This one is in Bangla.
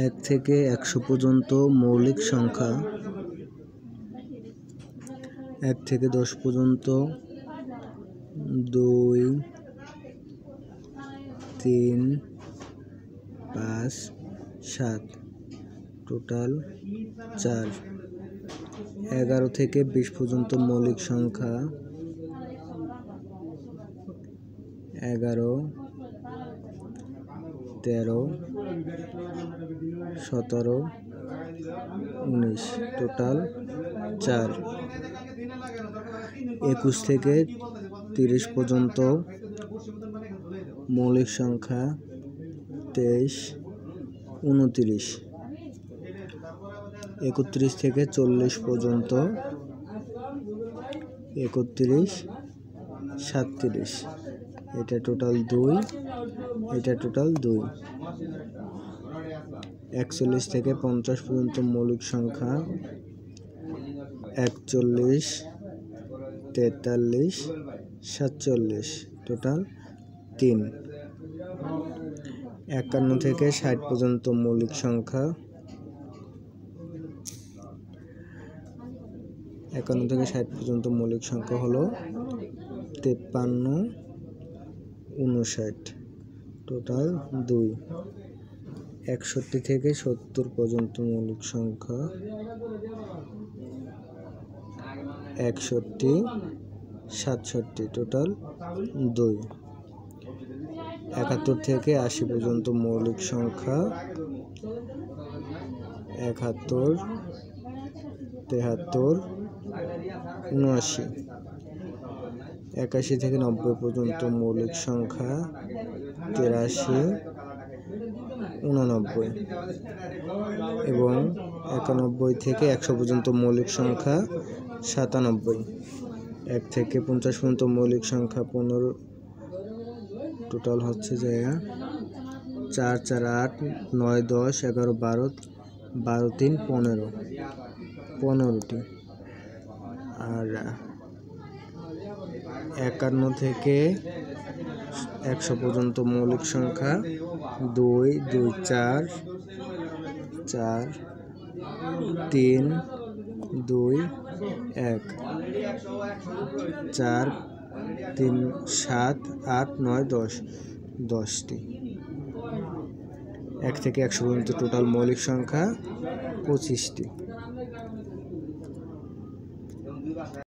1 থেকে 100 পর্যন্ত মৌলিক সংখ্যা, 1 থেকে 10 পর্যন্ত 2 3 5 7 টোটাল 4। 11 থেকে 20 পর্যন্ত মৌলিক সংখ্যা, 11 13 17 19 টোটাল 4। 21 থেকে 30 পর্যন্ত মৌলিক সংখ্যা, 23 29। 31 থেকে 40 পর্যন্ত, 31 37 এটা টোটাল 2, এটা টোটাল 2। 41 থেকে 50 পর্যন্ত মৌলিক সংখ্যা, 41 43 47 টোটাল 3। 51 থেকে 60 পর্যন্ত মৌলিক সংখ্যা, 51 থেকে 60 পর্যন্ত মৌলিক সংখ্যা হলো 53 59 টোটাল 2। 61 থেকে 70 পর্যন্ত মৌলিক সংখ্যা, 61 67 টোটাল 2। 71 থেকে 80 পর্যন্ত মৌলিক সংখ্যা, 71 73 79। 81 থেকে 90 পর্যন্ত মৌলিক সংখ্যা, 83 89 এবং 91 থেকে 100 পর্যন্ত মৌলিক সংখ্যা, 97। 1 থেকে 50 পর্যন্ত মৌলিক সংখ্যা 15 টোটাল হচ্ছে যে 4 4 8 9 10 11 12 12 3 15 15টি। আর 51 থেকে 100 পর্যন্ত মৌলিক সংখ্যা, 2 2 4 4 3 2 1 4 3 7 8 9 10 10টি। 1 থেকে 100 পর্যন্ত টোটাল মৌলিক সংখ্যা 25টি।